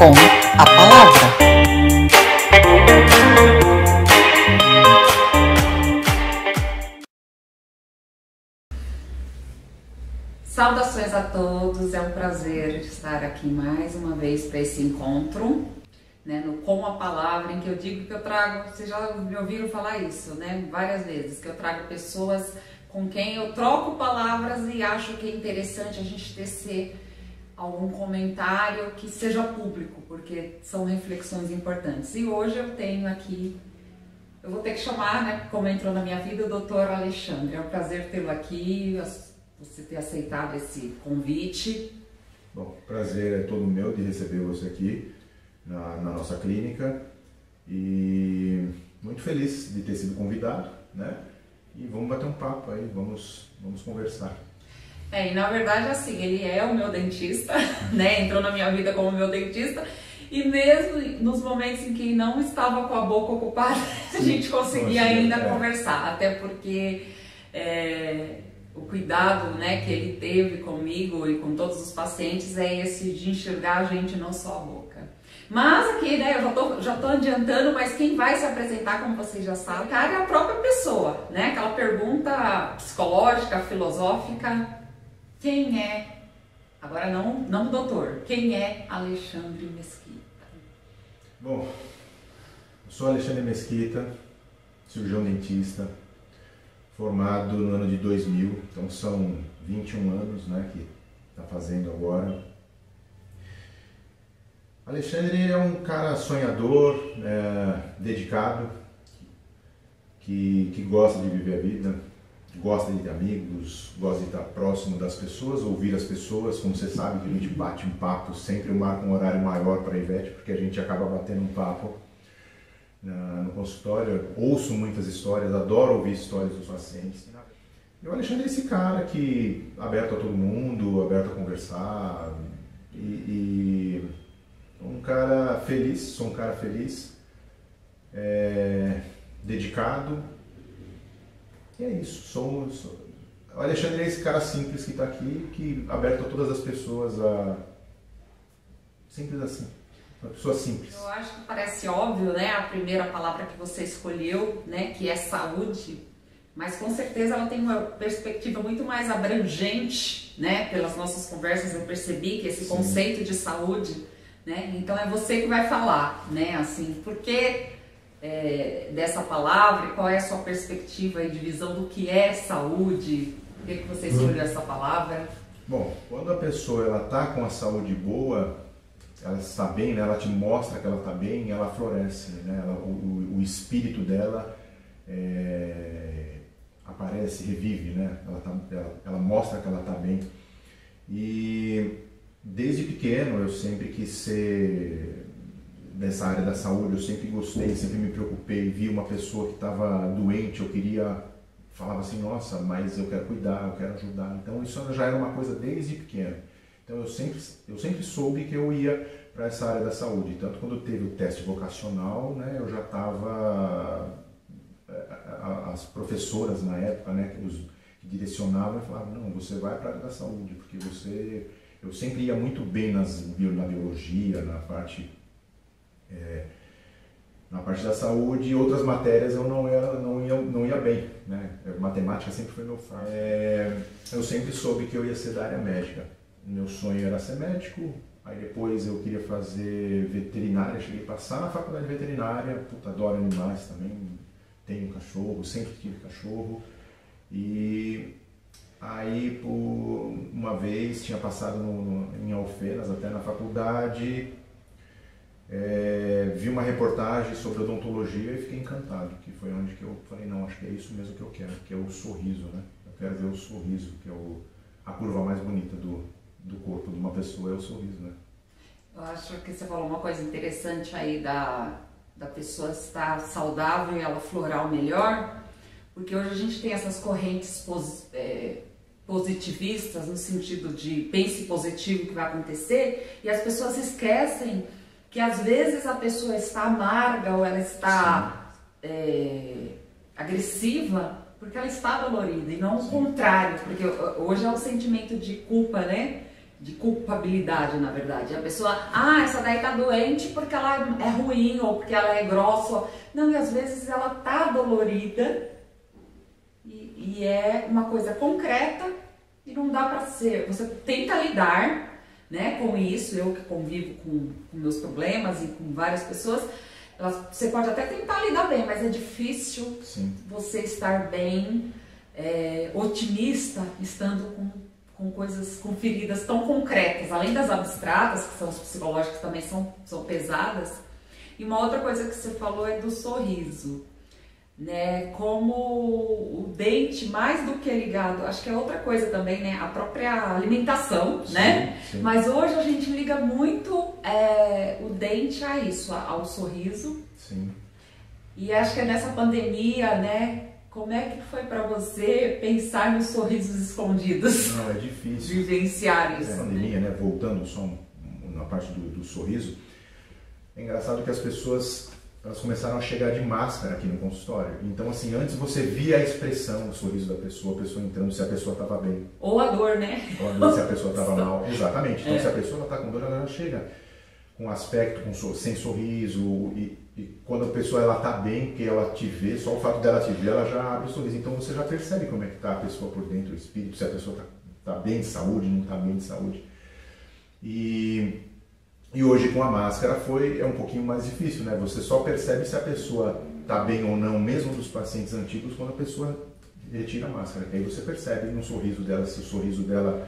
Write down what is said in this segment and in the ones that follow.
com a palavra. Saudações a todos, é um prazer estar aqui mais uma vez para esse encontro, né, no Com a Palavra, em que eu digo que eu trago, vocês já me ouviram falar isso, né, várias vezes, que eu trago pessoas com quem eu troco palavras e acho que é interessante a gente tecer algum comentário que seja público, porque são reflexões importantes. E hoje eu tenho aqui, eu vou ter que chamar, né, como entrou na minha vida, o Dr. Alexandre. É um prazer tê-lo aqui, você ter aceitado esse convite. Bom, prazer é todo meu de receber você aqui na nossa clínica e muito feliz de ter sido convidado, né? E vamos bater um papo aí, vamos conversar. E na verdade, assim, ele é o meu dentista, né? Entrou na minha vida como meu dentista e mesmo nos momentos em que não estava com a boca ocupada, a gente conseguia ainda conversar, até porque o cuidado, né, que ele teve comigo e com todos os pacientes é esse de enxergar a gente, não só a boca. Mas aqui, né, eu já tô adiantando, mas quem vai se apresentar, como vocês já sabem, cara, é a própria pessoa, né? Aquela pergunta psicológica, filosófica, quem é, agora não doutor, quem é Alexandre Mesquita? Bom, eu sou Alexandre Mesquita, cirurgião dentista, formado no ano de 2000, então são 21 anos, né, que está fazendo agora. Alexandre é um cara sonhador, dedicado, que gosta de viver a vida, gosta de ter amigos, gosta de estar próximo das pessoas, ouvir as pessoas. Como você sabe, que a gente bate um papo, sempre eu marco um horário maior para a Ivete, porque a gente acaba batendo um papo no consultório. Ouço muitas histórias, adoro ouvir histórias dos pacientes. E o Alexandre é esse cara que aberto a todo mundo, aberto a conversar e um cara feliz, sou um cara feliz, dedicado, e é isso. O Alexandre é esse cara simples que está aqui, que aberto a todas as pessoas, simples assim, uma pessoa simples. Eu acho que parece óbvio, né, a primeira palavra que você escolheu, né, que é saúde, mas com certeza ela tem uma perspectiva muito mais abrangente, né, pelas nossas conversas eu percebi que esse conceito de saúde, né, então é você que vai falar, né, assim, por que dessa palavra, qual é a sua perspectiva e de visão do que é saúde, por que você escolheu essa palavra? Bom, quando a pessoa ela está com a saúde boa, ela está bem, né, ela te mostra que ela está bem, ela floresce, né, o espírito dela aparece, revive, né, ela mostra que ela está bem. E desde pequeno eu sempre quis ser dessa área da saúde, eu sempre gostei, sempre me preocupei, vi uma pessoa que estava doente, falava assim, nossa, mas eu quero cuidar, eu quero ajudar. Então isso já era uma coisa desde pequeno. Então eu sempre soube que eu ia para essa área da saúde. Tanto quando teve o teste vocacional, né, eu já estava, as professoras na época, né, que direcionavam, falavam, não, você vai para a área da saúde, porque eu sempre ia muito bem na biologia, na parte da saúde, e outras matérias eu não ia bem, né? Matemática sempre foi meu forte. Eu sempre soube que eu ia ser da área médica. Meu sonho era ser médico, aí depois eu queria fazer veterinária, cheguei a passar na faculdade de veterinária, adoro animais também, tenho cachorro, sempre tive cachorro, e aí por uma vez tinha passado em Alfenas, até na faculdade, vi uma reportagem sobre odontologia e fiquei encantado, que foi onde que eu falei, não, acho que é isso mesmo que eu quero, que é o sorriso, né? Eu quero ver o sorriso, que é a curva mais bonita do corpo de uma pessoa, é o sorriso, né? Eu acho que você falou uma coisa interessante aí da pessoa estar saudável e ela florar o melhor, porque hoje a gente tem essas correntes positivistas, no sentido de pense positivo que vai acontecer, e as pessoas esquecem que às vezes a pessoa está amarga ou ela está agressiva porque ela está dolorida, e não o contrário, porque hoje é o sentimento de culpa, né? de culpabilidade, na verdade. A pessoa, essa daí tá doente porque ela é ruim ou porque ela é grossa. Não, e às vezes ela tá dolorida e é uma coisa concreta e não dá pra ser. Você tenta lidar, né, com isso. Eu que convivo com meus problemas e com várias pessoas, você pode até tentar lidar bem, mas é difícil você estar bem, otimista, estando com coisas, com feridas tão concretas, além das abstratas, que são as psicológicas, também são pesadas. E uma outra coisa que você falou é do sorriso, né? Como o dente, mais do que ligado, acho que é outra coisa também, né? A própria alimentação, né? Sim. Mas hoje a gente liga muito o dente a isso, ao sorriso. Sim. E acho que é nessa pandemia, né? Como é que foi para você pensar nos sorrisos escondidos? Não, é difícil. Vivenciar isso. A pandemia, né? Voltando só na parte do sorriso, é engraçado que as pessoas, elas começaram a chegar de máscara aqui no consultório. Então, assim, antes você via a expressão, o sorriso da pessoa, a pessoa entrando, se a pessoa estava bem. Ou a dor, né? Ou a dor, se a pessoa estava mal. Exatamente. Então, se a pessoa está com dor, ela chega com aspecto, sem sorriso. E quando a pessoa ela tá bem, que ela te vê, só o fato dela te ver, ela já abre o sorriso. Então você já percebe como é que tá a pessoa por dentro, o espírito, se a pessoa tá bem de saúde, não tá bem de saúde. E hoje com a máscara é um pouquinho mais difícil, né? Você só percebe se a pessoa tá bem ou não, mesmo dos pacientes antigos, quando a pessoa retira a máscara. Que aí você percebe no sorriso dela, se o sorriso dela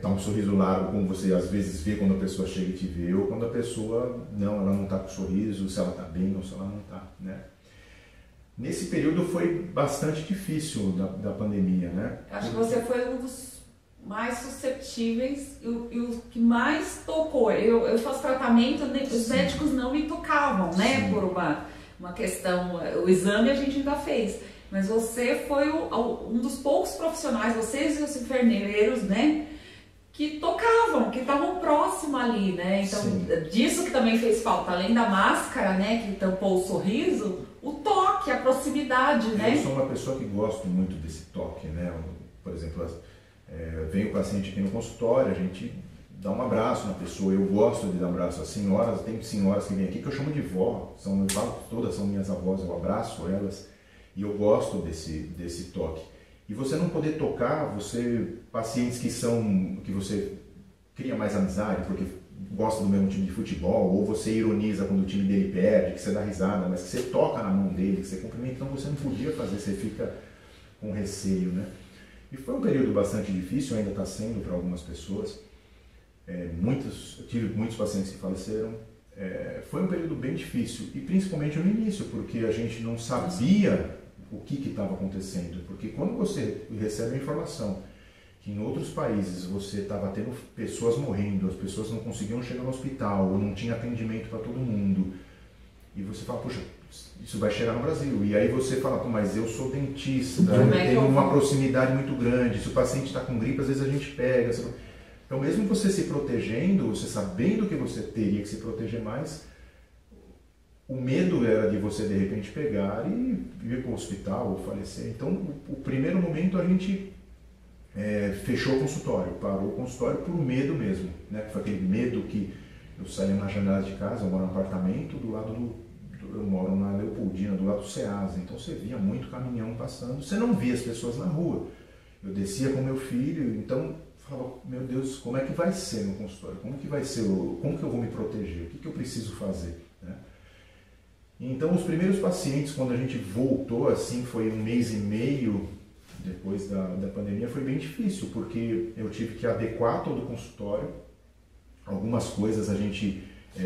tá um sorriso largo, como você às vezes vê quando a pessoa chega e te vê, ou quando a pessoa ela não tá com sorriso, se ela tá bem ou se ela não tá, né? Nesse período foi bastante difícil da pandemia, né? Acho que você foi um dos mais susceptíveis e o que mais tocou. Eu faço tratamento, os médicos não me tocavam, né? Sim. Por uma questão, o exame a gente ainda fez. Mas você foi um dos poucos profissionais, vocês e os enfermeiros, né, que tocavam, que estavam próximo ali, né? Então, disso que também fez falta, além da máscara, né, que tampou o sorriso, o toque, a proximidade, né? Eu sou uma pessoa que gosto muito desse toque, né? Por exemplo, vem o paciente aqui no consultório, a gente dá um abraço na pessoa, eu gosto de dar um abraço às senhoras, tem senhoras que vêm aqui que eu chamo de vó, todas são minhas avós, eu abraço elas. E eu gosto desse toque. E você não poder tocar, pacientes que você cria mais amizade, porque gosta do mesmo time de futebol, ou você ironiza quando o time dele perde, que você dá risada, mas que você toca na mão dele, que você cumprimenta, então você não podia fazer, você fica com receio, né? E foi um período bastante difícil, ainda está sendo para algumas pessoas. Eu tive muitos pacientes que faleceram. Foi um período bem difícil, e principalmente no início, porque a gente não sabia o que estava acontecendo, porque quando você recebe a informação que em outros países você estava tendo pessoas morrendo, as pessoas não conseguiam chegar no hospital, ou não tinha atendimento para todo mundo, e você fala, puxa, isso vai chegar no Brasil, e aí você fala, mas eu sou dentista, eu tenho uma proximidade muito grande, se o paciente está com gripe, às vezes a gente pega, então mesmo você se protegendo, você sabendo que você teria que se proteger mais, o medo era de você, de repente, pegar e ir para o hospital ou falecer. Então, o primeiro momento a gente fechou o consultório, parou o consultório por medo mesmo, né? Foi aquele medo que eu saía na janela de casa, eu moro num apartamento do lado eu moro na Leopoldina, do lado do Ceasa, então você via muito caminhão passando, você não via as pessoas na rua. Eu descia com meu filho, então falava, meu Deus, como é que vai ser no consultório? Como que vai ser? Como que eu vou me proteger? O que eu preciso fazer? Né? Então, os primeiros pacientes, quando a gente voltou, assim, foi 1 mês e meio depois da pandemia, foi bem difícil, porque eu tive que adequar todo o consultório. Algumas coisas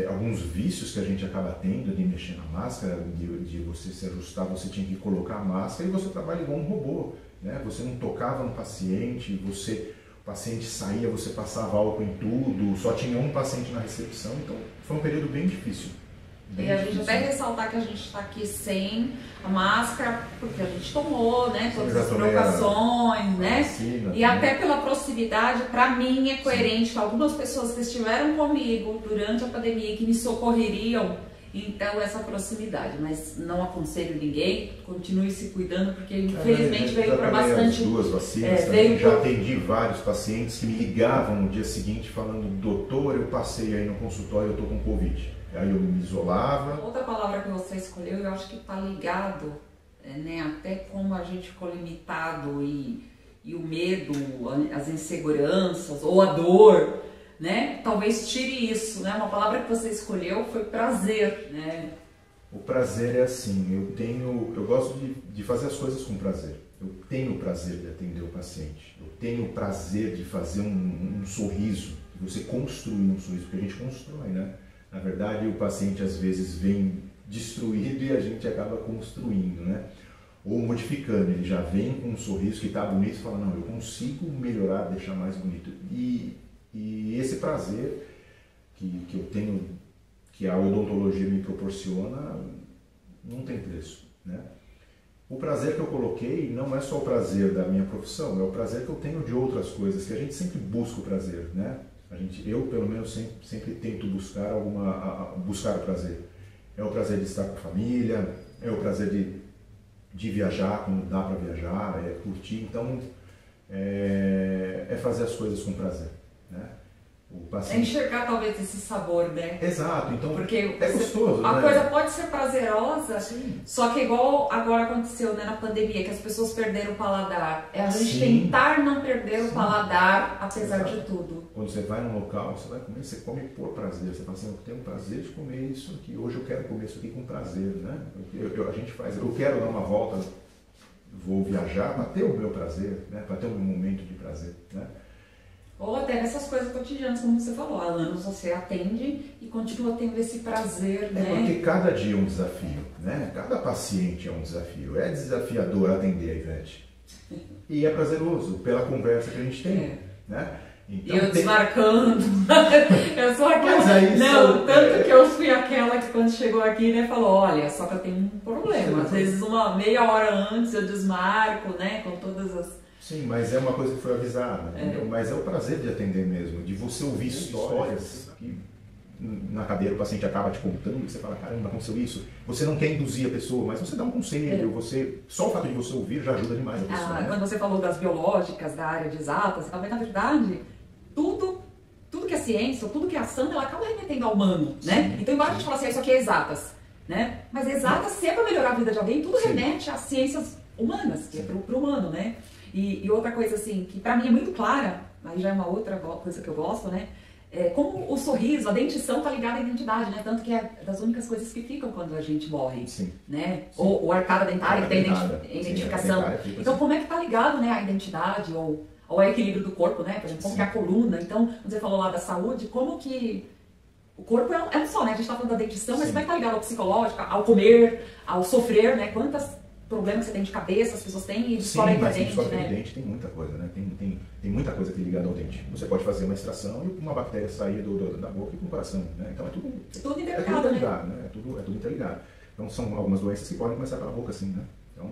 alguns vícios que a gente acaba tendo de mexer na máscara, de você se ajustar, você tinha que colocar a máscara e você trabalha igual um robô, né? Você não tocava no paciente, o paciente saía, você passava álcool em tudo, só tinha um paciente na recepção, então foi um período bem difícil. E a gente até ressaltar que a gente está aqui sem a máscara, porque a gente tomou, né, todas as provocações, né? Vacina, e até pela proximidade, para mim é coerente que algumas pessoas que estiveram comigo durante a pandemia, que me socorreriam, Então, essa proximidade, mas não aconselho ninguém, continue se cuidando, porque infelizmente veio para bastante... As duas vacinas, já atendi vários pacientes que me ligavam no dia seguinte falando, doutor, eu passei aí no consultório, eu estou com Covid. Aí eu me isolava. Outra palavra que você escolheu, eu acho que está ligado, né, até como a gente ficou limitado e o medo, as inseguranças ou a dor, né? Talvez tire isso, né? Uma palavra que você escolheu foi prazer, né? O prazer é assim, eu gosto de fazer as coisas com prazer. Eu tenho o prazer de atender o paciente. Eu tenho o prazer de fazer um sorriso, de você construir um sorriso, porque a gente constrói, né? Na verdade, o paciente às vezes vem destruído e a gente acaba construindo, né? Ou modificando, ele já vem com um sorriso que está bonito e fala, não, eu consigo melhorar, deixar mais bonito. E esse prazer que eu tenho, que a odontologia me proporciona, não tem preço, né? O prazer que eu coloquei não é só o prazer da minha profissão, é o prazer que eu tenho de outras coisas, que a gente sempre busca o prazer, né? Eu, pelo menos, sempre tento buscar buscar o prazer. É o prazer de estar com a família, é o prazer de viajar quando dá para viajar, é curtir. Então, é fazer as coisas com prazer, né? É enxergar talvez esse sabor, né? Exato, então porque é gostoso, a né? coisa pode ser prazerosa, sim, só que igual agora aconteceu, né, na pandemia, que as pessoas perderam o paladar. É a gente sim, tentar não perder o paladar, apesar exato de tudo. Quando você vai num local, você vai comer, você come por prazer. Você fala assim, eu tenho prazer de comer isso aqui, hoje eu quero comer isso aqui com prazer, né? A gente faz, eu quero dar uma volta, vou viajar para ter o meu prazer, né? Para ter o meu momento de prazer, né? Ou até nessas coisas cotidianas, como você falou, há anos você atende e continua tendo esse prazer, né? Porque cada dia é um desafio, né? Cada paciente é um desafio. É desafiador atender a Ivete. E é prazeroso pela conversa que a gente tem, né? Então, e eu desmarcando, eu sou aquela, tanto que eu fui aquela que quando chegou aqui, né, falou, olha, só que eu tenho um problema, às vezes uma meia hora antes eu desmarco, né, com todas as... Sim, mas é uma coisa que foi avisada, mas é o prazer de atender mesmo, de você ouvir histórias que na cadeira o paciente acaba te contando e você fala, caramba, aconteceu isso. Você não quer induzir a pessoa, mas você dá um conselho, só o fato de você ouvir já ajuda demais a pessoa. Né? Quando você falou das biológicas, da área de exatas, talvez na verdade, tudo que é ciência, tudo que é ação, ela acaba remetendo ao humano, né? Então, embora a gente fale assim, isso aqui é exatas, né? Mas exatas, se é para melhorar a vida de alguém, tudo remete às ciências humanas, que é para o humano, né? E outra coisa assim, que pra mim é muito clara, aí já é uma outra coisa que eu gosto, né? Como o sorriso, a dentição tá ligada à identidade, né? Tanto que é das únicas coisas que ficam quando a gente morre, né? Sim. Ou a arcada dentária, que tem identificação. Então, como é que tá ligado, né, a identidade ou ao equilíbrio do corpo, né? Por exemplo, como que é a coluna. Então, você falou lá da saúde, como que o corpo é um só, né? A gente tá falando da dentição, mas como é que tá ligado ao psicológico, ao comer, ao sofrer, né? Quantas problemas que você tem de cabeça, as pessoas têm e descobrem que é dente, né? Dente tem muita coisa, né? Tem muita coisa aqui ligada ao dente. Você pode fazer uma extração e uma bactéria sair da boca e do coração, né? Então é tudo interligado, né? É tudo interligado. Então são algumas doenças que podem começar pela boca, assim, né? Então,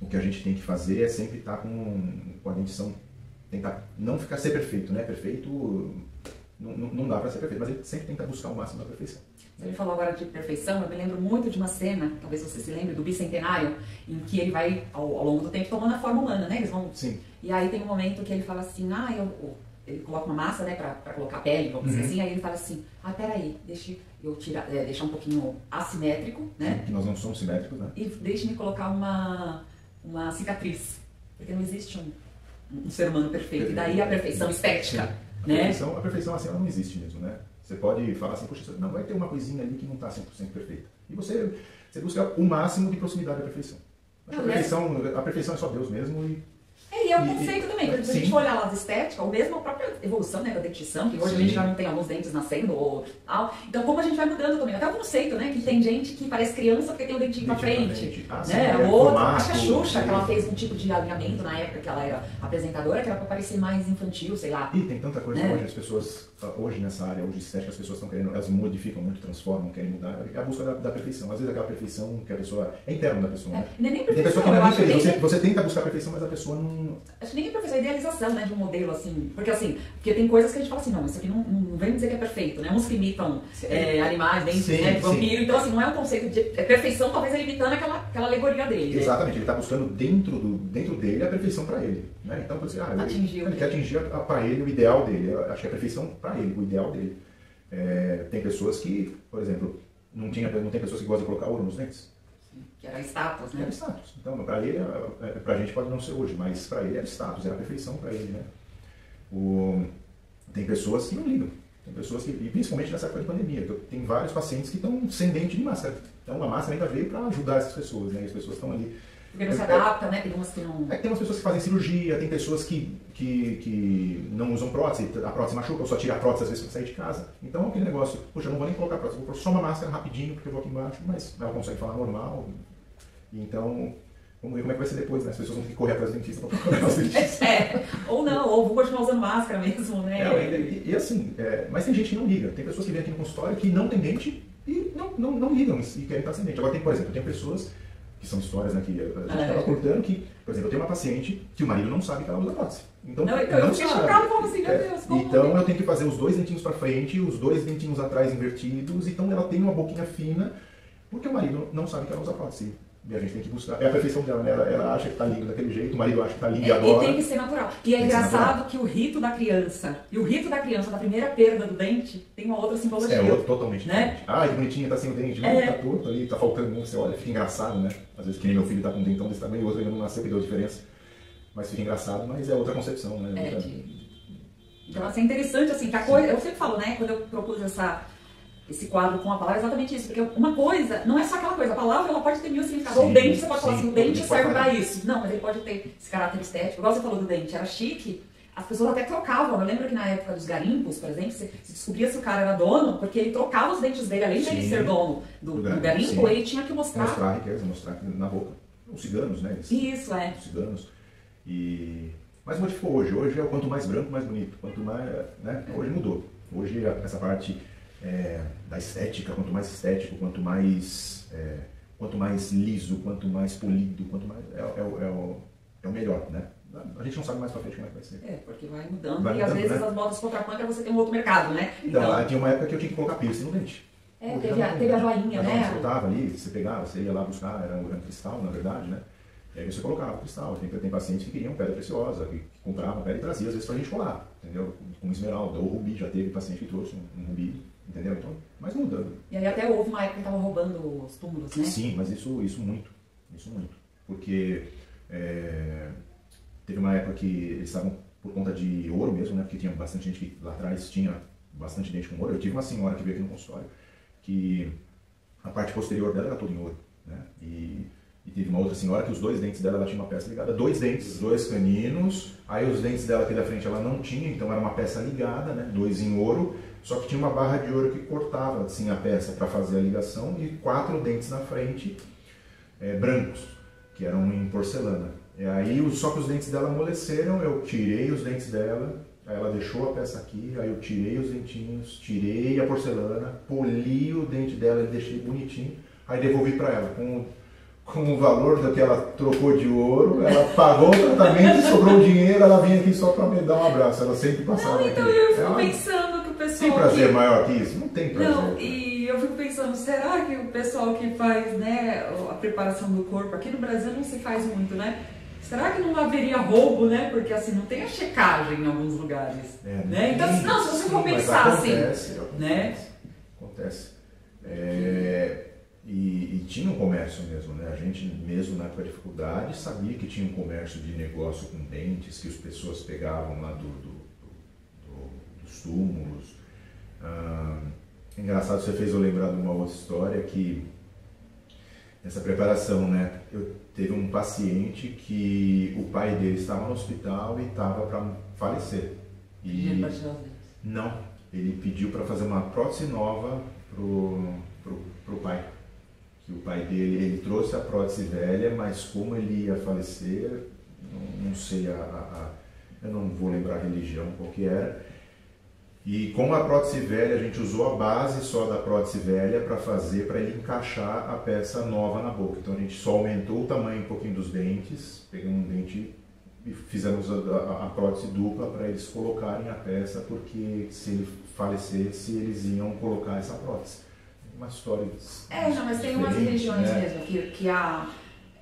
o que a gente tem que fazer é sempre estar com a dentição, tentar não ser perfeito, né? Perfeito não dá para ser perfeito, mas a gente sempre tenta buscar o máximo da perfeição. Ele falou agora de perfeição, eu me lembro muito de uma cena, talvez você se lembre, do bicentenário, em que ele vai, ao longo do tempo, tomando a forma humana, né? Eles vão... Sim. E aí tem um momento que ele fala assim, ele coloca uma massa, né, pra colocar a pele, vamos dizer assim, aí ele fala assim, peraí, deixa eu deixar um pouquinho assimétrico, né? Que nós não somos simétricos, né? E deixe-me colocar uma cicatriz, porque não existe um ser humano perfeito, e daí a perfeição estética, né? A perfeição assim, ela não existe mesmo, né? Você pode falar assim, poxa, não, vai ter uma coisinha ali que não está 100% perfeita. E você busca o máximo de proximidade da perfeição. A perfeição é só Deus mesmo E é um conceito também, porque se a gente for olhar lá da estética, ou mesmo a própria evolução, né, da dentição, que hoje a gente já não tem alguns dentes nascendo, ou tal. Então, como a gente vai mudando também. Até o conceito, né, que tem gente que parece criança porque tem o dentinho pra frente. Né? Outra, acho que a Xuxa, que ela fez um tipo de alinhamento na época que ela era apresentadora, que era pra parecer mais infantil, sei lá. E tem tanta coisa, né? Hoje as pessoas, nessa área, hoje estética, as pessoas estão querendo, elas modificam muito, transformam, querem mudar. É a busca da perfeição. Às vezes aquela perfeição que a pessoa, é interna da pessoa, né? Não é nem perfeição. Tem pessoa que não é feliz. Você tenta buscar a perfeição, mas a pessoa não Acho que nem é professor, é idealização, né, de um modelo, assim. Porque tem coisas que a gente fala assim, não, isso aqui não vem dizer que é perfeito, né? Uns que imitam animais, dentes, né, vampiro. Então, assim, não é um conceito de perfeição, talvez ele imitando aquela alegoria dele. Exatamente, né? Ele está buscando dentro dele a perfeição para ele. Né? Então, ele quer atingir para ele o ideal dele. Eu acho que é a perfeição para ele, o ideal dele. Tem pessoas que, por exemplo, não tem pessoas que gostam de colocar ouro nos dentes. Que era status, né? Era status. Então, para ele, pra gente pode não ser hoje, mas para ele era status, era perfeição para ele, né? Tem pessoas que não ligam. Tem pessoas que, e principalmente nessa época de pandemia, tem vários pacientes que estão sem dente de máscara. Então, a máscara ainda veio para ajudar essas pessoas, né? As pessoas estão ali. Porque não se adapta, né? Tem umas que não... Tem umas pessoas que fazem cirurgia, tem pessoas que não usam prótese, a prótese machuca, ou só tira a prótese às vezes para sair de casa. Então aquele negócio, poxa, eu não vou nem colocar prótese, vou pôr só uma máscara rapidinho, porque eu vou aqui embaixo, mas ela consegue falar normal. Então, vamos ver como é que vai ser depois, né? As pessoas vão ter que correr atrás do dentista para procurar os dentistas. Ou não, ou vou continuar usando máscara mesmo, né? Mas tem gente que não liga. Tem pessoas que vêm aqui no consultório que não tem dente e não ligam e querem estar sem dente. Agora, por exemplo, tem pessoas... que são histórias, né, que a gente estava contando, que, por exemplo, eu tenho uma paciente que o marido não sabe que ela usa prótese. Então, eu fiquei chocado como assim, meu Deus. Então, eu tenho que fazer os 2 dentinhos para frente, os 2 dentinhos atrás invertidos, então ela tem uma boquinha fina, porque o marido não sabe que ela usa prótese. E a gente tem que buscar. É a perfeição dela, né? Ela acha que tá lindo daquele jeito, o marido acha que tá lindo e adora. E tem que ser natural. E é engraçado que o rito da criança, da primeira perda do dente, tem uma outra simbologia. Outro totalmente diferente. Ah, que bonitinha, tá sem o dente, tá torto ali, tá faltando um, você olha, fica engraçado, né? Às vezes que nem meu filho tá com um dentão desse tamanho, o outro ainda não nasceu, que deu diferença. Mas fica engraçado, mas é outra concepção, né? Então, assim, é interessante, assim, que a coisa... Eu sempre falo, né, quando eu propus esse quadro com a palavra, é exatamente isso. Porque uma coisa, não é só aquela coisa. A palavra, ela pode ter mil significados. Ou o dente, você pode falar assim, o dente serve pra isso. Não, mas ele pode ter esse caráter estético. Igual você falou do dente, era chique. As pessoas até trocavam. Eu lembro que na época dos garimpos, por exemplo, você descobria se o cara era dono, porque ele trocava os dentes dele. Além de ele ser dono do garimpo, ele tinha que mostrar... Mostrar a riqueza, mostrar na boca. Os ciganos, né? Isso, Os ciganos. Mas modificou hoje. Hoje é o quanto mais branco, mais bonito. Quanto mais... né? Hoje mudou. Hoje essa parte... da estética, quanto mais estético, quanto mais liso, quanto mais polido, quanto mais é o melhor, né? A gente não sabe mais pra frente como é que vai ser. Porque vai mudando e às vezes as modas contrapunk você tem um outro mercado, né? Então, tinha uma época que eu tinha que colocar piercing no dente. Teve a joinha, né? Você botava ali, você pegava, você ia lá buscar, era um cristal, na verdade, né? E aí você colocava o cristal. Tem pacientes que queriam pedra preciosa, que compravam pedra e traziam às vezes pra gente colar, entendeu? Com esmeralda ou rubi, já teve paciente que trouxe um rubi. Entendeu? Então, mas mudando. E aí até houve uma época que estavam roubando os túmulos, né? Sim, mas isso muito. Porque teve uma época que eles estavam por conta de ouro mesmo, né? Porque tinha bastante gente que lá atrás tinha bastante dente com ouro. Eu tive uma senhora que veio aqui no consultório que a parte posterior dela era toda em ouro, né? E teve uma outra senhora que os 2 dentes dela, ela tinha uma peça ligada, 2 dentes, 2 caninos, aí os dentes dela aqui da frente ela não tinha, então era uma peça ligada, né? 2 em ouro. Só que tinha uma barra de ouro que cortava assim, a peça para fazer a ligação e 4 dentes na frente, brancos, que eram em porcelana. E aí, só que os dentes dela amoleceram, eu tirei os dentes dela, aí ela deixou a peça aqui, aí eu tirei os dentinhos, tirei a porcelana, poli o dente dela e deixei bonitinho, aí devolvi para ela. Com o valor do que ela trocou de ouro, ela pagou o tratamento, sobrou o dinheiro, ela vinha aqui só para me dar um abraço. Ela sempre passava aqui. Então eu fico pensando que o pessoal... Tem prazer maior que isso? Não tem prazer. Não, e eu fico pensando, será que o pessoal que faz, né, a preparação do corpo, aqui no Brasil não se faz muito, né? Será que não haveria roubo, né? Porque assim, não tem a checagem em alguns lugares. Né? Então, se você for pensar assim... Acontece. E tinha um comércio mesmo, né? A gente mesmo na época da dificuldade sabia que tinha um comércio de negócio com dentes, que as pessoas pegavam lá dos túmulos. Engraçado, você fez eu lembrar de uma outra história que essa preparação, né? Teve um paciente que o pai dele estava no hospital e estava para falecer. Não, ele pediu para fazer uma prótese nova pro pai. Que o pai dele, ele trouxe a prótese velha, mas como ele ia falecer, não sei, eu não vou lembrar a religião, qual que era. E com a prótese velha, a gente usou a base só da prótese velha para ele encaixar a peça nova na boca. Então a gente só aumentou o tamanho um pouquinho dos dentes, pegamos um dente fizemos a prótese dupla para eles colocarem a peça, porque se ele falecesse, eles iam colocar essa prótese. Uma história não, mas tem umas regiões mesmo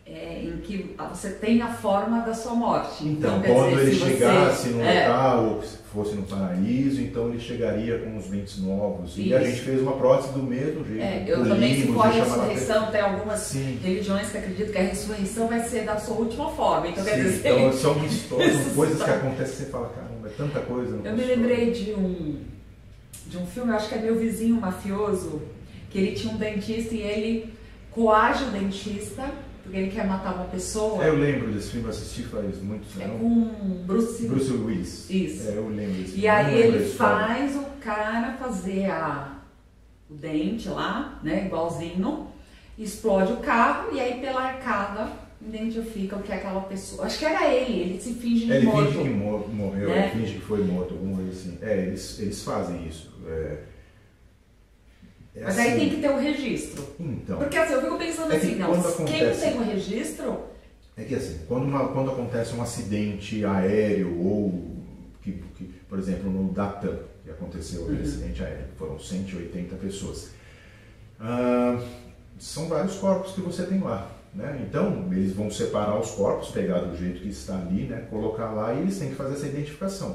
em que você tem a forma da sua morte. Então quando ele chegasse no local, ou se fosse no paraíso, então ele chegaria com os dentes novos. Isso. E a gente fez uma prótese do mesmo jeito. Eu também, se for a ressurreição, tem algumas religiões que acreditam que a ressurreição vai ser da sua última forma. Então, quer dizer, então são histórias, são coisas que acontecem e você fala, caramba, é tanta coisa. Eu me lembrei de um filme, eu acho que é Meu Vizinho Mafioso, que ele tinha um dentista e ele coage o dentista porque ele quer matar uma pessoa. Eu lembro desse filme, assisti faz muitos anos. É com Bruce Willis. Isso. Eu lembro desse filme. E aí ele faz o cara fazer o dente lá, né, igualzinho, explode o carro e aí pela arcada identifica o que é aquela pessoa. Acho que era ele se finge de morto. Ele finge que morreu, né? Ele finge que foi morto, alguma coisa assim. Eles fazem isso. Mas aí tem que ter o registro. Então. Porque assim, eu fico pensando assim, quem não tem o registro... É que assim, quando acontece um acidente aéreo ou, por exemplo, no Latam, que aconteceu um acidente aéreo, foram 180 pessoas. São vários corpos que você tem lá, né? Então, eles vão separar os corpos, pegar do jeito que está ali, né? Colocar lá e eles têm que fazer essa identificação.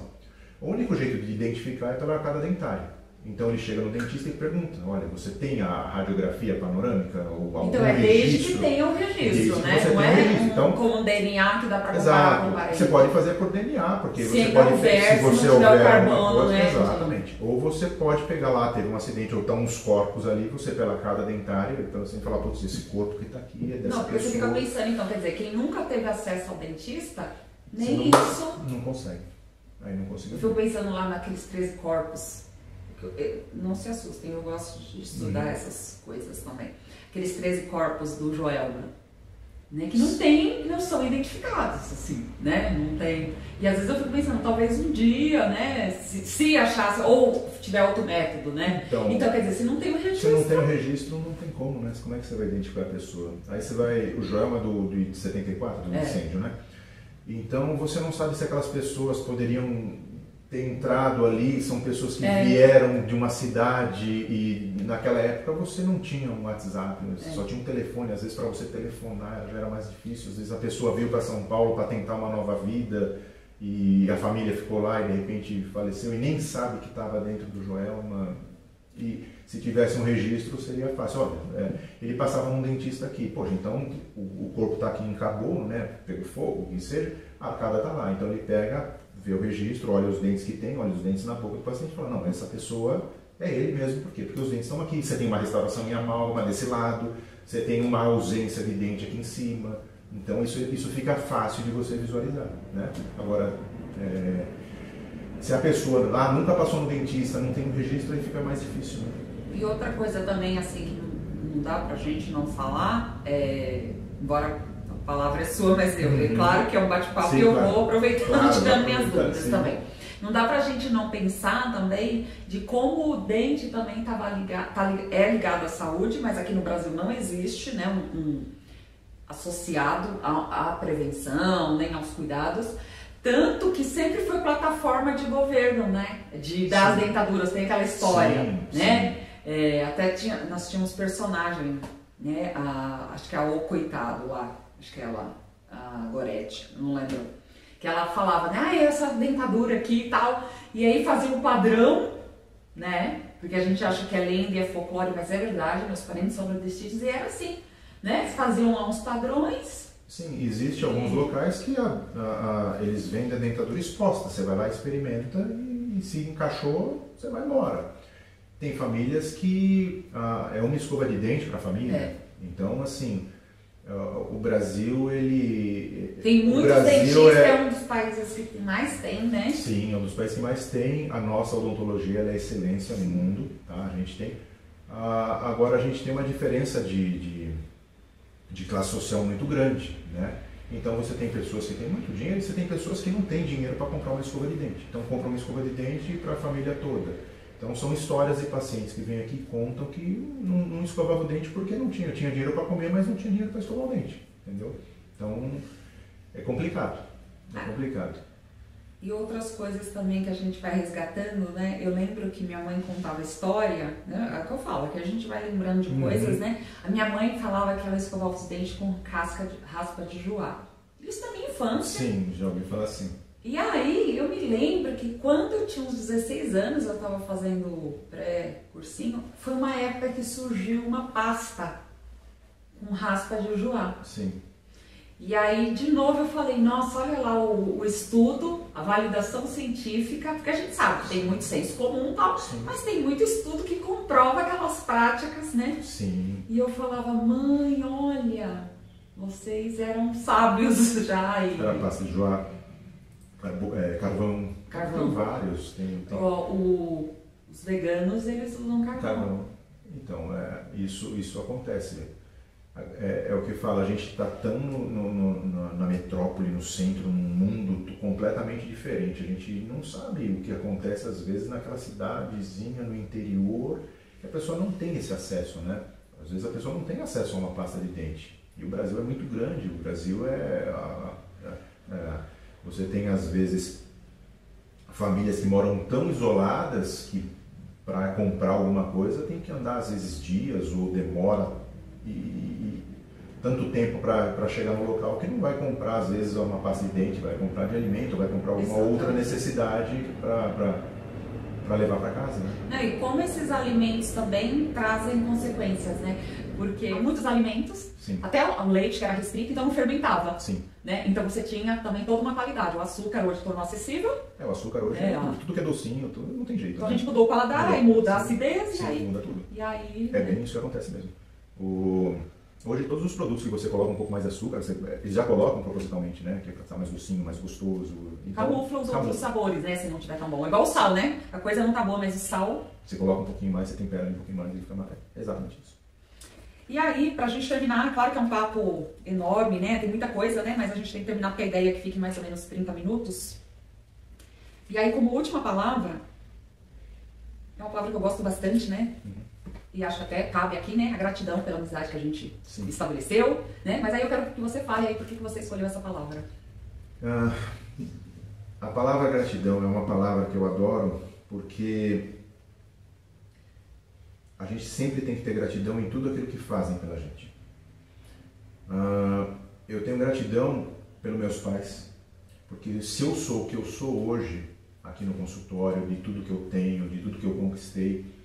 O único jeito de identificar é pela arcada dentária. Então ele chega no dentista e pergunta, olha, você tem a radiografia panorâmica ou algum registro? Então é desde que tenha o registro, né? Não é então, como um DNA que dá para comparar. Você pode fazer por DNA, porque se você pode houver, se você houver houver carbono, coisa, né? Exatamente. Ou você pode pegar lá, teve um acidente ou estão uns corpos ali, você pela arcada dentária, então você tem que falar, putz, esse corpo que está aqui é dessa pessoa. Não, porque você fica pensando, então, quer dizer, quem nunca teve acesso ao dentista, nem isso... Não consegue. Aí não consegue. Eu fico pensando lá naqueles 13 corpos. Não se assustem, eu gosto de estudar essas coisas também. Aqueles 13 corpos do Joelma, né, que não são identificados, assim, né? Não tem. E às vezes eu fico pensando, talvez um dia, né, se achasse, ou tiver outro método, né? Então quer dizer, se não tem o registro. Se não tem o registro, não tem como, né? Como é que você vai identificar a pessoa? Aí você vai. O Joelma de 74, do incêndio, né? Então você não sabe se aquelas pessoas poderiam ter entrado ali, são pessoas que vieram de uma cidade e naquela época você não tinha um WhatsApp, só tinha um telefone, às vezes para você telefonar já era mais difícil, às vezes a pessoa veio para São Paulo para tentar uma nova vida e a família ficou lá e de repente faleceu e nem sabe que estava dentro do Joelma. E se tivesse um registro seria fácil. Olha, ele passava num dentista aqui, poxa, então o corpo está aqui em Carbono, né, pegou fogo, o que seja, a arcada está lá, então ele pega, vê o registro, olha os dentes que tem, olha os dentes na boca do paciente e fala, não, essa pessoa é ele mesmo, por quê? Porque os dentes estão aqui, você tem uma restauração em amálgama desse lado, você tem uma ausência de dente aqui em cima, então isso fica fácil de você visualizar, né? Agora, se a pessoa lá nunca passou no dentista, não tem um registro, aí fica mais difícil, né? E outra coisa também, assim, que não dá pra gente não falar, embora a palavra é sua, mas é claro que é um bate-papo e eu vou aproveitando tirando minhas dúvidas também. Não dá pra gente não pensar também de como o dente também é ligado à saúde, mas aqui no Brasil não existe, né, associado à prevenção, nem aos cuidados. Tanto que sempre foi plataforma de governo, né? Das dentaduras, tem aquela história, né? Até nós tínhamos personagem, né? Acho que é o Coitado lá, acho que é ela, a Gorete, não lembro. Que ela falava, né? Essa dentadura aqui e tal. E aí fazia um padrão, né? Porque a gente acha que é lenda e é folclore, mas é verdade, meus parentes são nordestinos e era assim, né? Faziam lá uns padrões. Sim, existe alguns locais que eles vendem a dentadura exposta. Você vai lá, experimenta e se encaixou, você vai embora. Tem famílias que é uma escova de dente para a família. Então, assim, o Brasil, ele... Tem muitos dentistas, é um dos países que mais tem, né? Sim, é um dos países que mais tem. A nossa odontologia ela é excelência no mundo, tá? A gente tem. Agora, a gente tem uma diferença de classe social muito grande, né? Então você tem pessoas que têm muito dinheiro e você tem pessoas que não têm dinheiro para comprar uma escova de dente. Então compram uma escova de dente para a família toda. Então são histórias de pacientes que vêm aqui e contam que não escovava o dente porque não tinha dinheiro para comer, mas não tinha dinheiro para escovar o dente, entendeu? Então é complicado. É complicado. E outras coisas também que a gente vai resgatando, né? Eu lembro que minha mãe contava história, né? É o que eu falo, que a gente vai lembrando de coisas, né? A minha mãe falava que ela escovava os dentes com raspa de joá. Isso na minha infância. Sim, já ouvi falar assim. E aí, eu me lembro que quando eu tinha uns 16 anos, eu estava fazendo pré-cursinho, foi uma época que surgiu uma pasta com raspa de joá. Sim. E aí, de novo, eu falei, nossa, olha lá o estudo, a validação científica, porque a gente sabe que tem muito senso comum e tal, Sim. mas tem muito estudo que comprova aquelas práticas, né? Sim. E eu falava, mãe, olha, vocês eram sábios já. E... Era pasta de joá, carvão. Carvão. Tem vários. Tem... Os veganos, eles usam carvão. Então, isso acontece. É o que fala, a gente está tão na metrópole, no centro, num mundo completamente diferente. A gente não sabe o que acontece às vezes naquela cidadezinha no interior, que a pessoa não tem esse acesso, né? Às vezes a pessoa não tem acesso a uma pasta de dente. E o Brasil é muito grande, o Brasil você tem às vezes famílias que moram tão isoladas que para comprar alguma coisa tem que andar às vezes dias ou demora e tanto tempo para chegar no local que não vai comprar às vezes uma pasta de dente, vai comprar de alimento, vai comprar alguma outra necessidade para levar para casa, né? E como esses alimentos também trazem consequências, né? Porque muitos alimentos, Sim. até o leite que era restrito, então não fermentava. Sim. Né? Então você tinha também toda uma qualidade. O açúcar hoje tornou acessível. O açúcar hoje, tudo que é docinho, não tem jeito. Então né? a gente mudou o paladar, aí muda a acidez. Sim, e aí muda tudo. E aí, É bem isso que acontece mesmo. Hoje todos os produtos que você coloca um pouco mais de açúcar, eles já colocam propositalmente, né? Que é para estar mais docinho, mais gostoso. Então, camufla os outros sabores, né? Se não tiver tão bom. É igual o sal, né? A coisa não tá boa, mas o sal... Você coloca um pouquinho mais, você tempera um pouquinho mais e fica mais... É exatamente isso. E aí, pra gente terminar, claro que é um papo enorme, né? Tem muita coisa, né? Mas a gente tem que terminar porque a ideia é que fique mais ou menos 30 minutos. E aí, como última palavra, é uma palavra que eu gosto bastante, né? E acho que até cabe aqui, né? A gratidão pela amizade que a gente estabeleceu, né? Mas aí eu quero que você fale aí por que você escolheu essa palavra. A palavra gratidão é uma palavra que eu adoro porque a gente sempre tem que ter gratidão em tudo aquilo que fazem pela gente. Eu tenho gratidão pelos meus pais, porque se eu sou o que eu sou hoje, aqui no consultório, de tudo que eu tenho, de tudo que eu conquistei,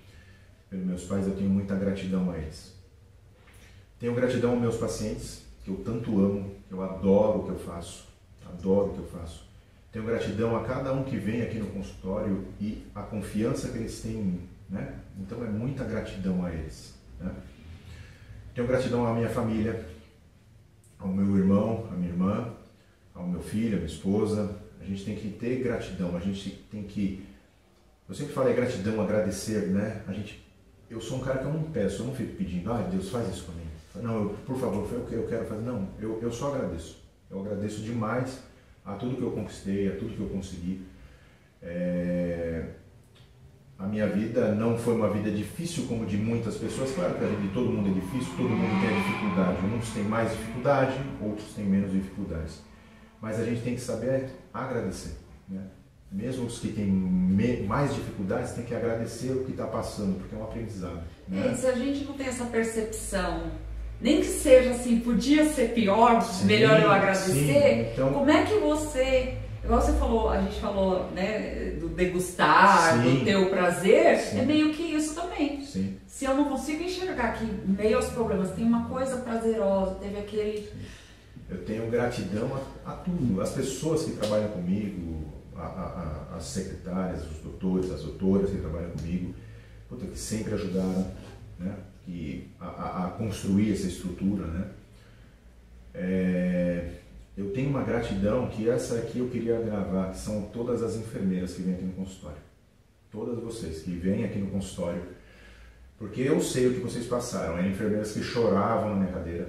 pelos meus pais, eu tenho muita gratidão a eles. Tenho gratidão aos meus pacientes, que eu tanto amo, que eu adoro o que eu faço, Tenho gratidão a cada um que vem aqui no consultório e a confiança que eles têm em mim, né? Então é muita gratidão a eles, né? Tenho gratidão à minha família, ao meu irmão, à minha irmã, ao meu filho, à minha esposa. A gente tem que ter gratidão, a gente tem que... Eu sempre falei gratidão, agradecer, né? Eu sou um cara que eu não peço, eu não fico pedindo, Deus, faz isso comigo. Não, por favor, foi o que eu quero fazer. Não, eu só agradeço. Eu agradeço demais a tudo que eu conquistei, a tudo que eu consegui. A minha vida não foi uma vida difícil como de muitas pessoas. Claro que a vida de todo mundo é difícil, todo mundo tem dificuldade. Uns têm mais dificuldade, outros têm menos dificuldades. Mas a gente tem que saber agradecer, né? Mesmo os que têm mais dificuldades, tem que agradecer o que está passando, porque é um aprendizado. Né? Se a gente não tem essa percepção, nem que seja assim, podia ser pior, melhor eu agradecer, então... como é que você, igual você falou, a gente falou, né, do degustar, do ter o prazer, é meio que isso também. Sim. Se eu não consigo enxergar que, meio aos problemas, tem uma coisa prazerosa, teve aquele... Eu tenho gratidão a tudo, as pessoas que trabalham comigo, as secretárias, os doutores, as doutoras que trabalham comigo, que sempre ajudaram, né, a construir essa estrutura, né? Eu tenho uma gratidão que essa aqui eu queria gravar, que são todas as enfermeiras que vêm aqui no consultório. Todas vocês que vêm aqui no consultório, porque eu sei o que vocês passaram. Eram enfermeiras que choravam na minha cadeira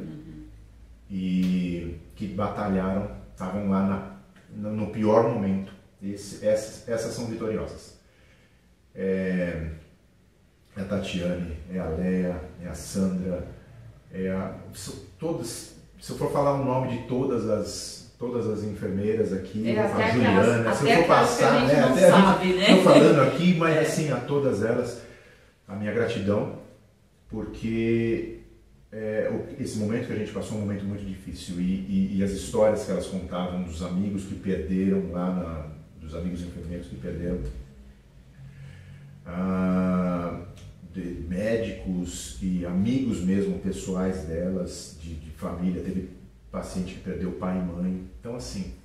e que batalharam, estavam lá no pior momento. Essas são vitoriosas. É a Tatiane, é a Léa, é a Sandra, todas, se eu for falar o nome de todas todas as enfermeiras aqui, a até Juliana, se eu for passar, que a gente não até sabe, né? Estou falando aqui, mas assim, a todas elas, a minha gratidão, porque esse momento que a gente passou é um momento muito difícil e as histórias que elas contavam dos amigos que perderam lá, dos amigos enfermeiros que perderam, de médicos e amigos mesmo, pessoais delas, de família, teve paciente que perdeu pai e mãe, então assim,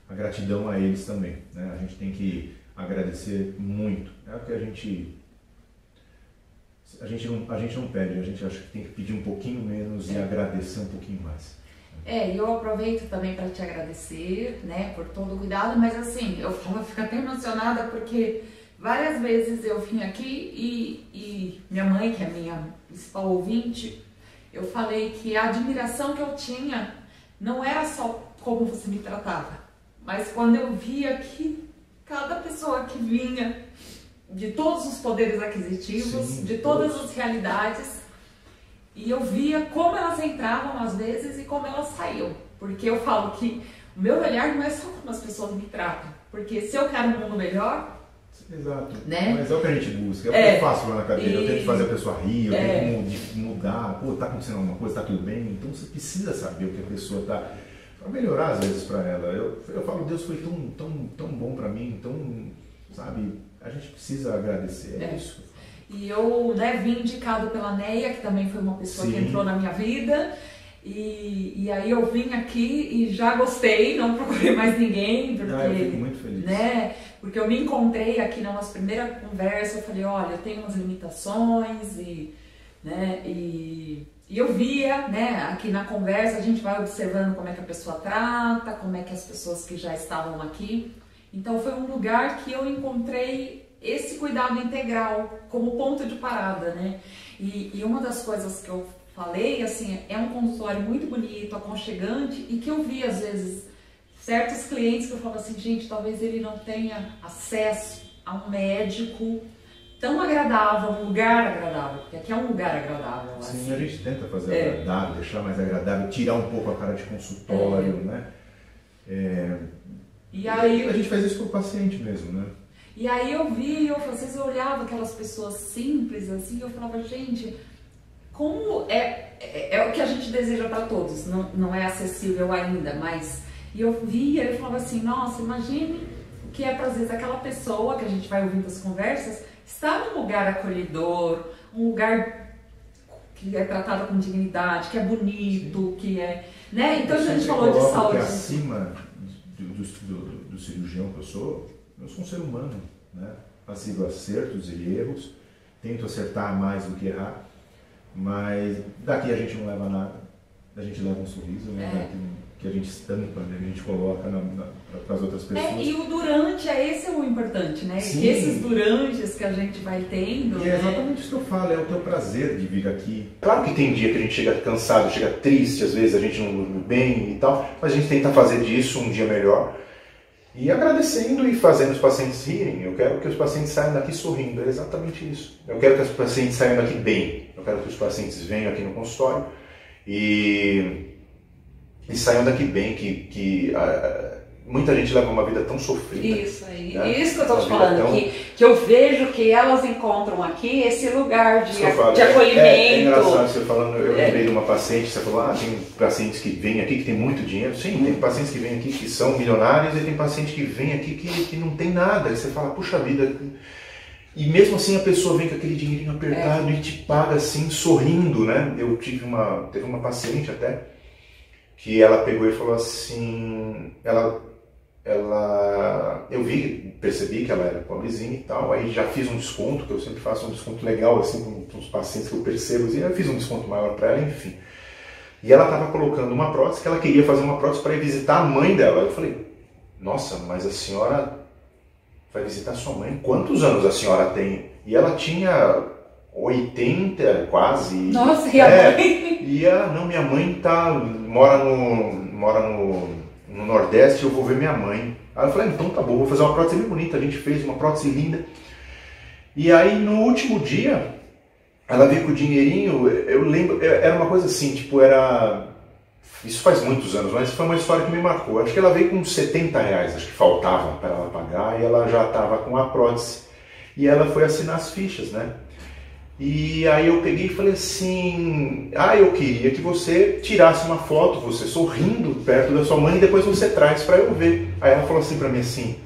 a gratidão a eles também, né? A gente tem que agradecer muito, é o que a gente não pede, a gente acha que tem que pedir um pouquinho menos e agradecer um pouquinho mais. E eu aproveito também para te agradecer, né, por todo o cuidado, mas assim, eu fico até emocionada porque várias vezes eu vim aqui e minha mãe, que é a minha principal ouvinte, eu falei que a admiração que eu tinha não era só como você me tratava, mas quando eu via que cada pessoa que vinha, de todos os poderes aquisitivos, sim, de todas as realidades, e eu via como elas entravam às vezes e como elas saíam, porque eu falo que o meu olhar não é só como as pessoas me tratam, porque se eu quero um mundo melhor, exato, né? Mas é o que a gente busca, é o que eu faço lá na cadeira, eu tento fazer a pessoa rir, eu tento mudar, pô, tá acontecendo alguma coisa, tá tudo bem, então você precisa saber o que a pessoa tá, para melhorar às vezes para ela. Eu falo, Deus foi tão bom para mim, tão, sabe, a gente precisa agradecer, é isso. E eu, né, vim indicado pela Neia, que também foi uma pessoa que entrou na minha vida, e aí eu vim aqui e já gostei, não procurei mais ninguém, porque, eu fico muito feliz. Né, porque eu me encontrei aqui na nossa primeira conversa, eu falei, olha, eu tenho umas limitações né, e eu via, né, aqui na conversa a gente vai observando como é que a pessoa trata, como é que as pessoas que já estavam aqui. Então foi um lugar que eu encontrei esse cuidado integral como ponto de parada, né? E uma das coisas que eu falei, assim, é um consultório muito bonito, aconchegante, e que eu vi às vezes certos clientes que eu falo assim, gente, talvez ele não tenha acesso a um médico tão agradável, um lugar agradável, porque aqui é um lugar agradável. Sim, assim. A gente tenta fazer agradável, deixar mais agradável, tirar um pouco a cara de consultório, né? E aí, a gente faz isso com o paciente mesmo, né? E aí eu às vezes eu olhava aquelas pessoas simples assim, eu falava, gente, como é o que a gente deseja para todos, não é acessível ainda, mas... E eu via, eu falava assim, nossa, imagine o que é para às vezes aquela pessoa que a gente vai ouvindo as conversas, estar num lugar acolhedor, um lugar que é tratado com dignidade, que é bonito, que é... Né? Então a gente falou de saúde. Acima do cirurgião que eu sou um ser humano, né? Passivo a acertos e erros, tento acertar mais do que errar, mas daqui a gente não leva nada, a gente leva um sorriso, né? Que a gente estampa, né? A gente coloca para as outras pessoas. E o durante, esse é o importante, né? Sim. Que esses durantes que a gente vai tendo... E é exatamente isso que eu falo, é o teu prazer de vir aqui. Claro que tem dia que a gente chega cansado, chega triste, às vezes a gente não dorme bem e tal, mas a gente tenta fazer disso um dia melhor. E agradecendo e fazendo os pacientes rirem. Eu quero que os pacientes saiam daqui sorrindo, é exatamente isso. Eu quero que os pacientes saiam daqui bem. Eu quero que os pacientes venham aqui no consultório e saiam daqui bem, muita gente leva uma vida tão sofrida. Isso aí, né? Isso que eu estou te falando, que eu vejo que elas encontram aqui esse lugar de acolhimento. É engraçado você falando, eu lembrei de uma paciente, você falou, tem pacientes que vêm aqui que tem muito dinheiro. Sim, tem pacientes que vêm aqui que são milionários e tem paciente que vem aqui que não tem nada. E você fala, puxa vida... E mesmo assim a pessoa vem com aquele dinheirinho apertado e te paga assim, sorrindo, né? Eu teve uma paciente até, que ela pegou e falou assim, eu percebi que ela era pobrezinha e tal, aí já fiz um desconto, que eu sempre faço um desconto legal assim com os pacientes que eu percebo, e eu fiz um desconto maior para ela, enfim. E ela estava colocando uma prótese, que ela queria fazer uma prótese para ir visitar a mãe dela. Eu falei, nossa, mas a senhora vai visitar sua mãe? Quantos anos a senhora tem? E ela tinha 80 quase. Nossa, e a mãe? Não, minha mãe mora no Nordeste, eu vou ver minha mãe. Aí eu falei, então tá bom, vou fazer uma prótese bem bonita. A gente fez uma prótese linda. E aí no último dia, ela veio com o dinheirinho, eu lembro, era uma coisa assim, tipo, era Isso faz muitos anos, mas foi uma história que me marcou. Acho que ela veio com uns R$70, acho que faltava para ela pagar, e ela já estava com a prótese. E ela foi assinar as fichas, né? E aí eu peguei e falei assim, eu queria que você tirasse uma foto, você sorrindo perto da sua mãe, e depois você traz para eu ver. Aí ela falou assim para mim assim,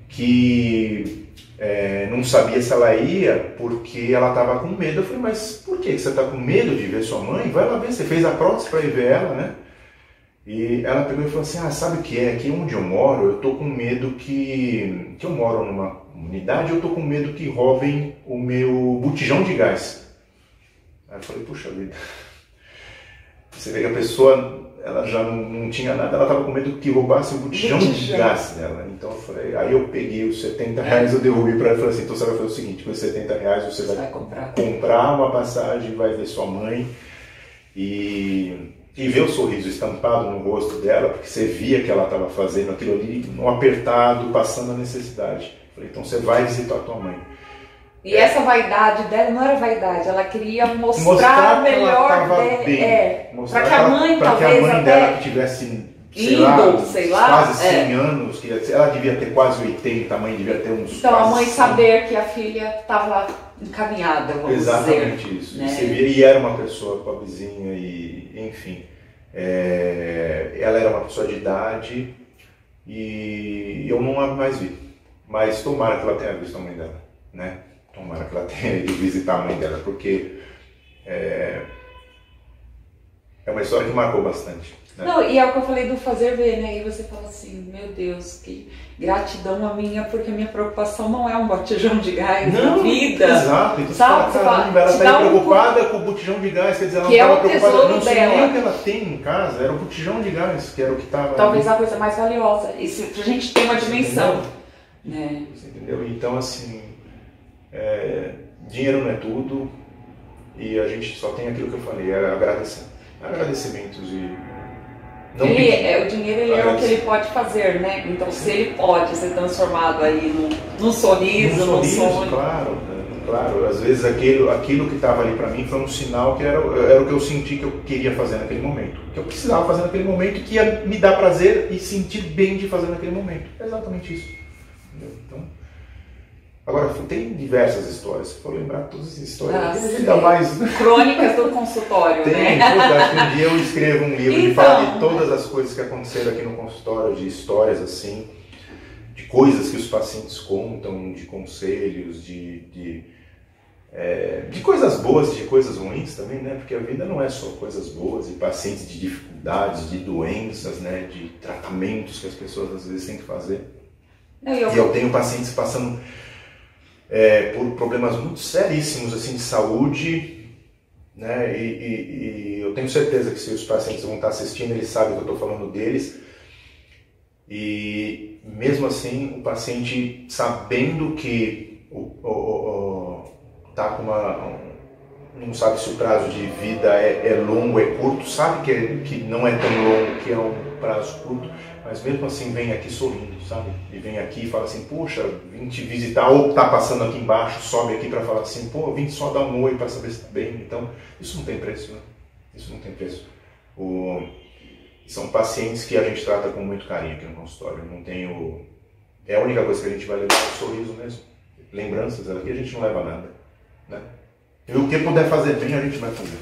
que não sabia se ela ia porque ela estava com medo. Eu falei, mas por que você está com medo de ver sua mãe? Vai lá ver, você fez a prótese para ir ver ela, né? E ela pegou e falou assim, sabe o que é? Aqui onde eu moro, eu tô com medo que eu moro numa unidade, eu tô com medo que roubem o meu botijão de gás. Aí eu falei, puxa vida, você vê que a pessoa, ela já não tinha nada, ela tava com medo que roubasse o botijão de gás dela. Então eu falei, aí eu peguei os R$70, eu devolvi para ela e falei assim, então você vai fazer o seguinte, com esses R$70 você vai comprar uma passagem, vai ver sua mãe e ver o sorriso estampado no rosto dela, porque você via que ela estava fazendo aquilo ali, um apertado, passando a necessidade. Falei, então você vai visitar a tua mãe. E essa vaidade dela não era vaidade, ela queria mostrar melhor dela. Para que a mãe dela que tivesse, sei lá, quase 100 anos, que ela devia ter quase 80, a mãe devia ter uns então a mãe 100. Saber que a filha estava encaminhada, vamos exatamente dizer. Isso. Né? Você via, e era uma pessoa pobrezinha e, enfim, ela era uma pessoa de idade e eu não a mais vi. Mas tomara que ela tenha visto a mãe dela, né? Tomara que ela tenha ido visitar a mãe dela, porque é uma história que marcou bastante. Né? Não, e é o que eu falei do fazer ver, né? E você fala assim, meu Deus, que gratidão a minha, porque a minha preocupação não é um botijão de gás na vida. Exato, então sabe, você fala, caramba, ela está preocupada com o botijão de gás, quer dizer, ela que não é estava preocupada, não sei dela. nem o que ela tem em casa, era o botijão de gás, que era o que estava talvez ali. A coisa mais valiosa, isso pra gente ter uma dimensão. Né? Você entendeu? Então assim, dinheiro não é tudo, e a gente só tem aquilo que eu falei, agradecimentos e não o dinheiro é o que ele pode fazer, né? Então se ele pode ser transformado aí num sorriso, num sonho. Claro, às vezes aquilo que estava ali para mim foi um sinal que era o que eu senti que eu queria fazer naquele momento, que eu precisava fazer naquele momento e que ia me dar prazer e sentir bem de fazer naquele momento. É exatamente isso. Entendeu? Então, agora, tem diversas histórias, se for lembrar todas as histórias, ainda mais... Crônicas do consultório, né? Acho que um dia eu escrevo um livro e falo de todas as coisas que aconteceram aqui no consultório, de histórias assim, de coisas que os pacientes contam, de conselhos, de coisas boas e de coisas ruins também, né? Porque a vida não é só coisas boas, e pacientes de dificuldades, de doenças, né? De tratamentos que as pessoas às vezes têm que fazer. E eu tenho pacientes passando por problemas muito seríssimos assim, de saúde, né? E eu tenho certeza que se os pacientes vão estar assistindo, eles sabem que eu estou falando deles. E mesmo assim, o paciente sabendo que tá com não sabe se o prazo de vida é longo, é curto, sabe que não é tão longo, que é um prazo curto, mas mesmo assim vem aqui sorrindo, sabe? E vem aqui e fala assim, poxa, vim te visitar, ou tá passando aqui embaixo, sobe aqui para falar assim, pô, vim só dar um oi para saber se tá bem. Então, isso não tem preço, né? Isso não tem preço. São pacientes que a gente trata com muito carinho aqui no consultório. Não tem é a única coisa que a gente vai levar é o sorriso mesmo. Lembranças, aqui a gente não leva nada, né? E o que puder fazer bem, a gente vai fazer.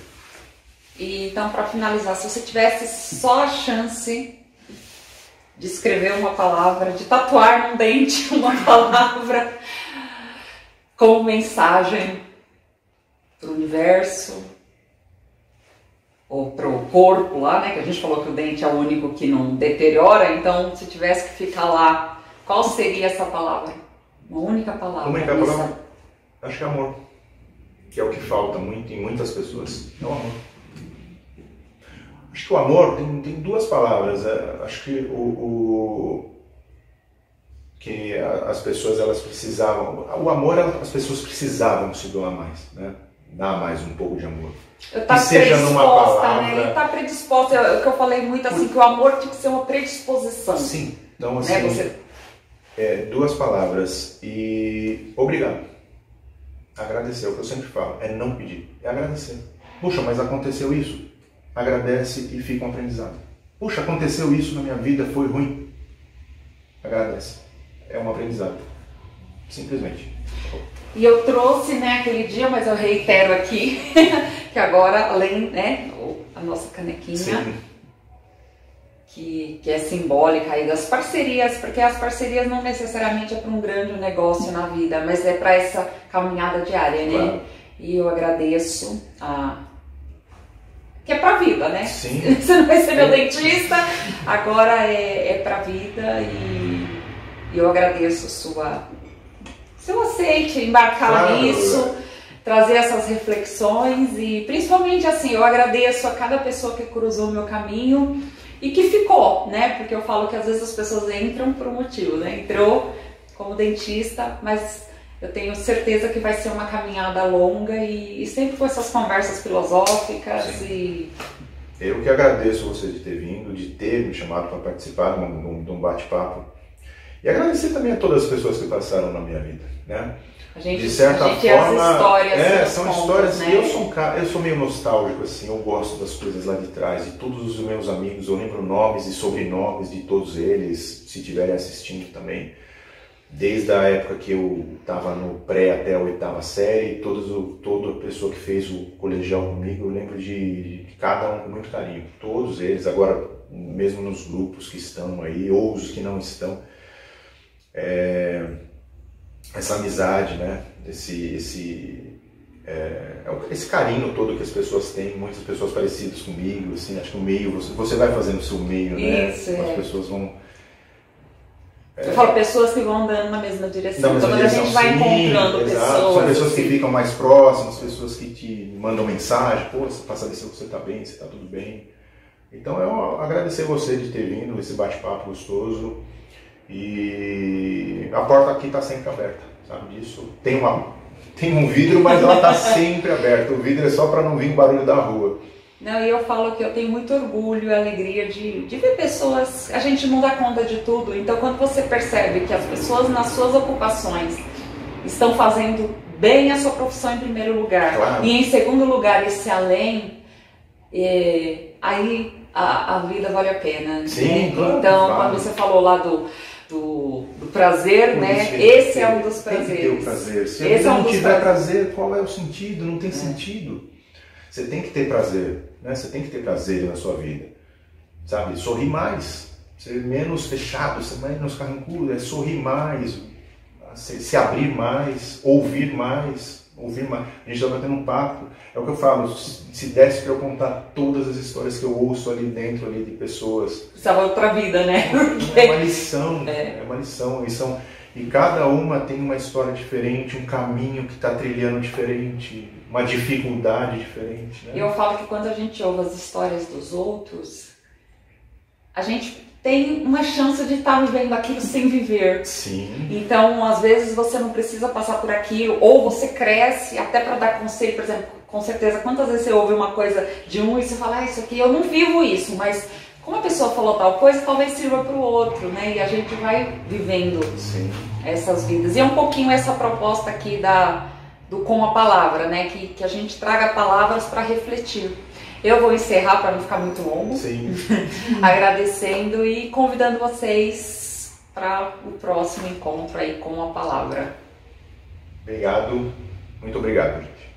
E então, para finalizar, se você tivesse só a chance de escrever uma palavra, de tatuar num dente uma palavra como mensagem para o universo ou para o corpo lá, né? Que a gente falou que o dente é o único que não deteriora. Então, se tivesse que ficar lá, qual seria essa palavra? Uma única palavra. Uma única palavra? Acho que é amor. Que é o que falta muito em muitas pessoas. É o amor. Acho que o amor tem duas palavras. Acho que que as pessoas elas precisavam. O amor as pessoas precisavam se doar mais, né? Dar mais um pouco de amor. Que seja numa palavra. Né? Ele está predisposto. É o que eu falei muito assim, que o amor tem que ser uma predisposição. Sim. Então assim, né? Duas palavras e obrigado. Agradecer, é o que eu sempre falo, é não pedir, é agradecer. Puxa, mas aconteceu isso? agradece e fica um aprendizado. Puxa, aconteceu isso na minha vida, foi ruim. Agradece. É um aprendizado. Simplesmente. E eu trouxe, né, aquele dia, mas eu reitero aqui, que agora, além, né, a nossa canequinha, Sim. que é simbólica aí das parcerias, porque as parcerias não necessariamente é para um grande negócio na vida, mas é para essa caminhada diária, né? Claro. E eu agradeço que é pra vida, né? Sim. Você não vai ser meu dentista, agora é pra vida e eu agradeço seu aceite, embarcar Claro. nisso, trazer essas reflexões e principalmente assim, eu agradeço a cada pessoa que cruzou o meu caminho e que ficou, né? Porque eu falo que às vezes as pessoas entram por um motivo, né? Entrou como dentista, mas eu tenho certeza que vai ser uma caminhada longa e sempre com essas conversas filosóficas. Sim. E Eu que agradeço você de ter vindo, de ter me chamado para participar de um bate-papo. E agradecer também a todas as pessoas que passaram na minha vida, né? de certa forma, forma, as histórias, são contas, histórias, né? e eu sou meio nostálgico, assim, eu gosto das coisas lá de trás, de todos os meus amigos, eu lembro nomes e sobrenomes de todos eles, se estiverem assistindo também. Desde a época que eu estava no pré até a 8ª série, toda pessoa que fez o colegial comigo, eu lembro de cada um com muito carinho. Todos eles, agora mesmo nos grupos que estão aí, ou os que não estão. Essa amizade, né? Esse carinho todo que as pessoas têm, muitas pessoas parecidas comigo, assim, acho que o meio, você vai fazendo o seu meio, né? Isso, as pessoas vão... Eu falo pessoas que vão andando na mesma direção. Então, Quando a gente vai encontrando pessoas. São pessoas que assim, ficam mais próximas, pessoas que te mandam mensagem, para saber se você está bem, se está tudo bem. Então, eu agradecer você de ter vindo, esse bate-papo gostoso. E a porta aqui está sempre aberta, sabe disso? Tem um vidro, mas ela está sempre aberta. O vidro é só para não vir barulho da rua. Não, e eu falo que eu tenho muito orgulho e alegria de ver pessoas, a gente não dá conta de tudo, então quando você percebe que as pessoas nas suas ocupações estão fazendo bem a sua profissão em primeiro lugar, claro, e em segundo lugar esse além, aí a vida vale a pena. Sim, né? claro, então, claro. quando você falou lá do prazer, né? Esse é um dos prazeres. Tem que ter o prazer. Se Esse não tiver prazer, qual é o sentido? Não tem sentido. Você tem que ter prazer, né? Você tem que ter prazer na sua vida, sabe? Sorrir mais, ser menos fechado, ser menos carrancudo, sorrir mais, se abrir mais, ouvir mais. A gente está batendo um papo, é o que eu falo, se desse para eu contar todas as histórias que eu ouço ali dentro ali de pessoas. Precisava outra vida, né? É uma lição, é uma lição. E cada uma tem uma história diferente, um caminho que está trilhando diferente, uma dificuldade diferente. Né? E eu falo que quando a gente ouve as histórias dos outros, a gente tem uma chance de estar vivendo aquilo sem viver. Sim. Então, às vezes, você não precisa passar por aquilo, ou você cresce até para dar conselho, por exemplo, com certeza, quantas vezes você ouve uma coisa de um e você fala, isso aqui, eu não vivo isso, mas como a pessoa falou tal coisa, talvez sirva para o outro, né? E a gente vai vivendo essas vidas. E é um pouquinho essa proposta aqui do Com a Palavra, né? Que a gente traga palavras para refletir. Eu vou encerrar para não ficar muito longo. Sim. Agradecendo e convidando vocês para o próximo encontro aí com a palavra. Obrigado. Muito obrigado, gente.